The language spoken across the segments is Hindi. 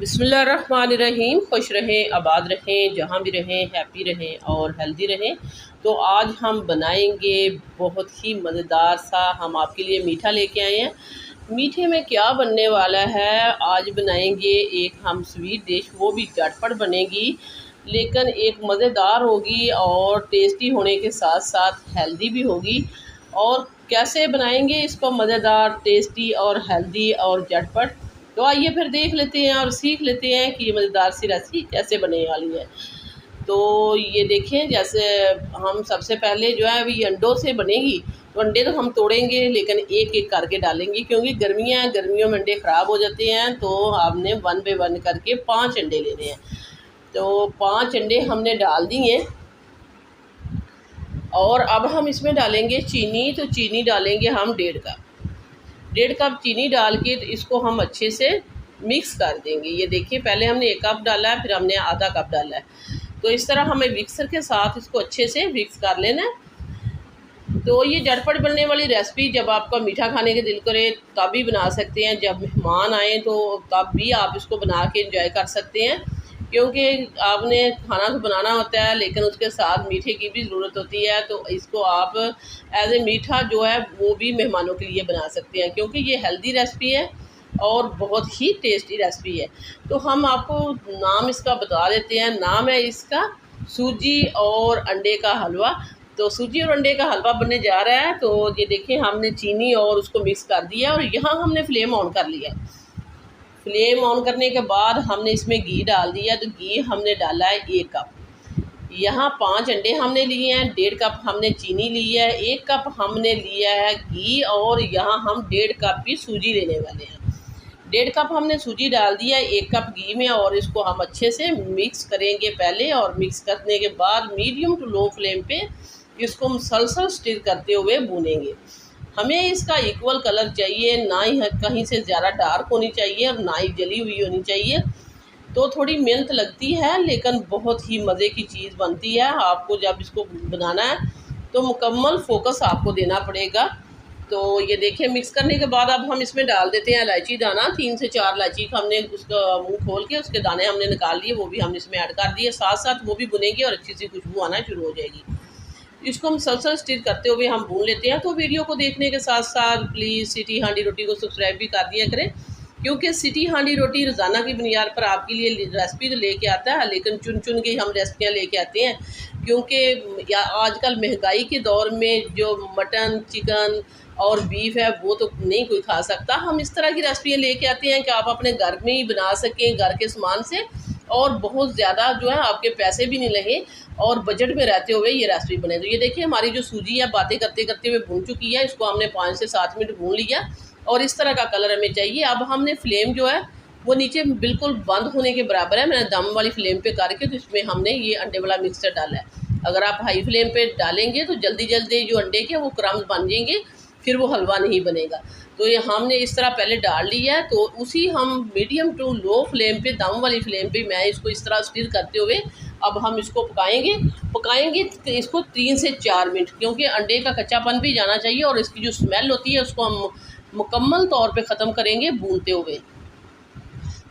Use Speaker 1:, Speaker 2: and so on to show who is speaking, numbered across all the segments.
Speaker 1: बिस्मिल्लाहिर्रहमानिर्रहीम। खुश रहें, आबाद रहें, जहाँ भी रहें हैप्पी रहें और हेल्दी रहें। तो आज हम बनाएंगे बहुत ही मज़ेदार सा, हम आपके लिए मीठा लेके आए हैं। मीठे में क्या बनने वाला है, आज बनाएंगे एक हम स्वीट डिश, वो भी झटपट बनेगी लेकिन एक मज़ेदार होगी और टेस्टी होने के साथ साथ हेल्दी भी होगी। और कैसे बनाएंगे इसको मज़ेदार, टेस्टी और हेल्दी और झटपट, तो आइए फिर देख लेते हैं और सीख लेते हैं कि ये मज़ेदार सी रेसिपी कैसे बनने वाली है। तो ये देखें, जैसे हम सबसे पहले जो है अभी अंडों से बनेगी, तो अंडे तो हम तोड़ेंगे लेकिन एक एक करके डालेंगे क्योंकि गर्मियाँ हैं, गर्मियों में अंडे ख़राब हो जाते हैं। तो हमने 1 बाय 1 करके 5 अंडे लेने हैं। तो 5 अंडे हमने डाल दिए और अब हम इसमें डालेंगे चीनी। तो चीनी डालेंगे हम 1.5 कप चीनी डाल के तो इसको हम अच्छे से मिक्स कर देंगे। ये देखिए, पहले हमने 1 कप डाला है, फिर हमने आधा कप डाला है। तो इस तरह हमें मिक्सर के साथ इसको अच्छे से मिक्स कर लेना है। तो ये झटपट बनने वाली रेसिपी जब आपका मीठा खाने के दिल करे तब भी बना सकते हैं, जब मेहमान आए तो तब भी आप इसको बना के एंजॉय कर सकते हैं, क्योंकि आपने खाना तो बनाना होता है लेकिन उसके साथ मीठे की भी ज़रूरत होती है। तो इसको आप एज ए मीठा जो है वो भी मेहमानों के लिए बना सकते हैं, क्योंकि ये हेल्दी रेसिपी है और बहुत ही टेस्टी रेसिपी है। तो हम आपको नाम इसका बता देते हैं। नाम है इसका सूजी और अंडे का हलवा। तो सूजी और अंडे का हलवा बनने जा रहा है। तो ये देखिए, हमने चीनी और उसको मिक्स कर दिया और यहाँ हमने फ्लेम ऑन कर लिया। फ्लेम ऑन करने के बाद हमने इसमें घी डाल दिया। तो घी हमने डाला है 1 कप। यहाँ 5 अंडे हमने लिए हैं, 1.5 कप हमने चीनी ली है, 1 कप हमने लिया है घी और यहाँ हम 1.5 कप की सूजी लेने वाले हैं। 1.5 कप हमने सूजी डाल दिया 1 कप घी में और इसको हम अच्छे से मिक्स करेंगे पहले। और मिक्स करने के बाद मीडियम टू लो फ्लेम पे इसको मुसलसल स्टिर करते हुए भूनेंगे। हमें इसका इक्वल कलर चाहिए, ना ही कहीं से ज़्यादा डार्क होनी चाहिए और ना ही जली हुई होनी चाहिए। तो थोड़ी मेहनत लगती है लेकिन बहुत ही मज़े की चीज़ बनती है। आपको जब इसको बनाना है तो मुकम्मल फोकस आपको देना पड़ेगा। तो ये देखिए, मिक्स करने के बाद अब हम इसमें डाल देते हैं इलायची दाना। 3 से 4 इलायची का हमने उसका मुंह खोल के उसके दाने हमने निकाल लिए, वो भी हमने इसमें ऐड कर दिए। साथ साथ वो भी भुनेंगे और अच्छी सी खुशबू आना शुरू हो जाएगी। इसको हम मुसलसल स्टिर करते हुए हम भून लेते हैं। तो वीडियो को देखने के साथ साथ प्लीज़ सिटी हांडी रोटी को सब्सक्राइब भी कर दिया करें, क्योंकि सिटी हांडी रोटी रोज़ाना की बुनियाद पर आपके लिए रेसिपी तो लेके आता है लेकिन चुन चुन के हम रेसिपियाँ लेके आते हैं। क्योंकि आजकल महंगाई के दौर में जो मटन, चिकन और बीफ है वो तो नहीं कोई खा सकता। हम इस तरह की रेसिपियाँ लेके आते हैं कि आप अपने घर में ही बना सकें, घर के सामान से, और बहुत ज़्यादा जो है आपके पैसे भी नहीं लगे और बजट में रहते हुए ये रेसिपी बने। तो ये देखिए, हमारी जो सूजी है बातें करते करते हुए भून चुकी है। इसको हमने 5 से 7 मिनट भून लिया और इस तरह का कलर हमें चाहिए। अब हमने फ्लेम जो है वो नीचे बिल्कुल बंद होने के बराबर है, मैंने दम वाली फ्लेम पे करके तो इसमें हमने ये अंडे वाला मिक्सचर डाला है। अगर आप हाई फ्लेम पे डालेंगे तो जल्दी जल्दी जो अंडे के वो क्रम्स बन जाएंगे, फिर वो हलवा नहीं बनेगा। तो ये हमने इस तरह पहले डाल लिया है। तो उसी हम मीडियम टू लो फ्लेम पे, दम वाली फ्लेम पे मैं इसको इस तरह स्टिर करते हुए अब हम इसको पकाएंगे इसको 3 से 4 मिनट, क्योंकि अंडे का कच्चापन भी जाना चाहिए और इसकी जो स्मेल होती है उसको हम मुकम्मल तौर पे ख़त्म करेंगे भूनते हुए।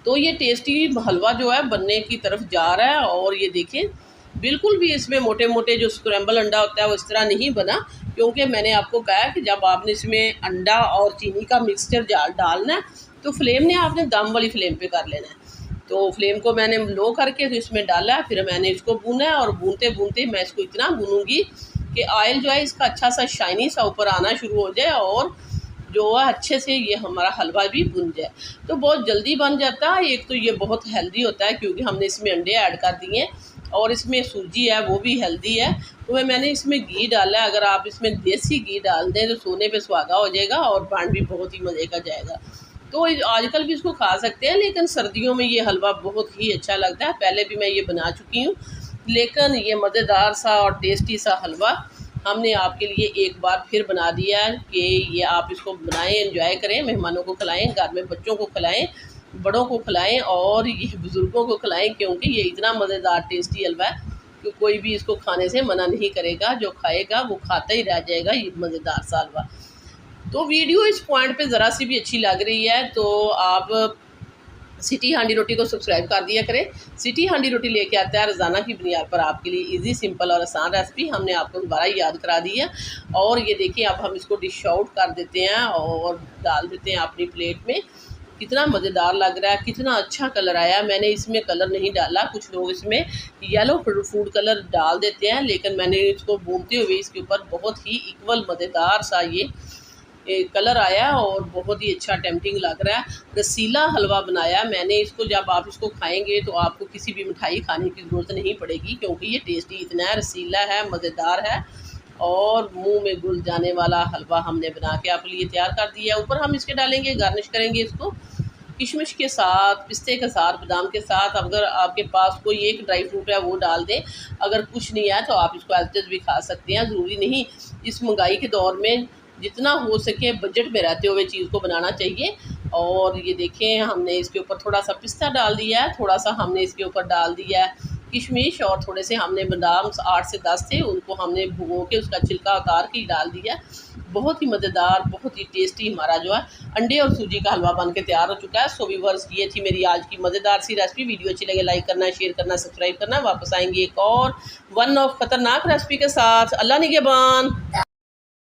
Speaker 1: तो ये टेस्टी हलवा जो है बनने की तरफ जा रहा है। और ये देखिए, बिल्कुल भी इसमें मोटे मोटे जो स्क्रैम्बल अंडा होता है वो इस तरह नहीं बना, क्योंकि मैंने आपको कहा कि जब आपने इसमें अंडा और चीनी का मिक्सचर डालना है तो फ्लेम ने आपने दम वाली फ्लेम पे कर लेना है। तो फ्लेम को मैंने लो करके तो इसमें डाला, फिर मैंने इसको भूना है और भूनते भूनते मैं इसको इतना भूनूंगी कि ऑयल जो है इसका अच्छा सा शाइनी सा ऊपर आना शुरू हो जाए और जो है अच्छे से ये हमारा हलवा भी भुन जाए। तो बहुत जल्दी बन जाता है। एक तो ये बहुत हेल्दी होता है क्योंकि हमने इसमें अंडे ऐड कर दिए हैं और इसमें सूजी है वो भी हेल्दी है। तो मैंने इसमें घी डाला है। अगर आप इसमें देसी घी डाल दें तो सोने पे सुहागा हो जाएगा और बन भी बहुत ही मज़े का जाएगा। तो आजकल भी इसको खा सकते हैं लेकिन सर्दियों में ये हलवा बहुत ही अच्छा लगता है। पहले भी मैं ये बना चुकी हूँ, लेकिन ये मज़ेदार सा और टेस्टी सा हलवा हमने आपके लिए एक बार फिर बना दिया कि ये आप इसको बनाएं, एंजॉय करें, मेहमानों को खिलाएं, घर में बच्चों को खिलाएं, बड़ों को खिलाएं और ये बुज़ुर्गों को खिलाएं, क्योंकि ये इतना मज़ेदार टेस्टी हलवा है कि कोई भी इसको खाने से मना नहीं करेगा। जो खाएगा वो खाता ही रह जाएगा ये मज़ेदार सा हलवा। तो वीडियो इस पॉइंट पे ज़रा सी भी अच्छी लग रही है तो आप सिटी हांडी रोटी को सब्सक्राइब कर दिया करें। सिटी हांडी रोटी लेके आता है रोज़ाना की बुनियाद पर आपके लिए इजी, सिंपल और आसान रेसिपी हमने आपको दोबारा याद करा दी है। और ये देखिए अब हम इसको डिश आउट कर देते हैं और डाल देते हैं अपनी प्लेट में। कितना मज़ेदार लग रहा है, कितना अच्छा कलर आया। मैंने इसमें कलर नहीं डाला, कुछ लोग इसमें येलो फूड कलर डाल देते हैं, लेकिन मैंने इसको भूनते हुए इसके ऊपर बहुत ही इक्वल मज़ेदार सा ये कलर आया और बहुत ही अच्छा टेम्पटिंग लग रहा है। रसीला हलवा बनाया मैंने इसको, जब आप इसको खाएंगे तो आपको किसी भी मिठाई खाने की ज़रूरत नहीं पड़ेगी, क्योंकि ये टेस्टी इतना है, रसीला है, मज़ेदार है और मुंह में घुल जाने वाला हलवा हमने बना के आपके लिए तैयार कर दिया। ऊपर हम इसके डालेंगे, गार्निश करेंगे इसको किशमिश के साथ, पिस्ते के साथ, बादाम के साथ। अगर आपके पास कोई एक ड्राई फ्रूट है वो डाल दें, अगर कुछ नहीं है तो आप इसको एज इट इज़ भी खा सकते हैं। ज़रूरी नहीं, इस महंगाई के दौर में जितना हो सके बजट में रहते हुए चीज़ को बनाना चाहिए। और ये देखें हमने इसके ऊपर थोड़ा सा पिस्ता डाल दिया है, थोड़ा सा हमने इसके ऊपर डाल दिया है किशमिश, और थोड़े से हमने बादाम 8 से 10 थे, उनको हमने भिगो के उसका छिलका उतार के डाल दिया। बहुत ही मज़ेदार, बहुत ही टेस्टी हमारा जो है अंडे और सूजी का हलवा बन के तैयार हो चुका है। सो व्यूअर्स, ये थी मेरी आज की मज़ेदार सी रेसिपी। वीडियो अच्छी लगे लाइक करना, शेयर करना, सब्सक्राइब करना। वापस आएंगे एक और वन ऑफ खतरनाक रेसिपी के साथ। अल्लाह निगहबान।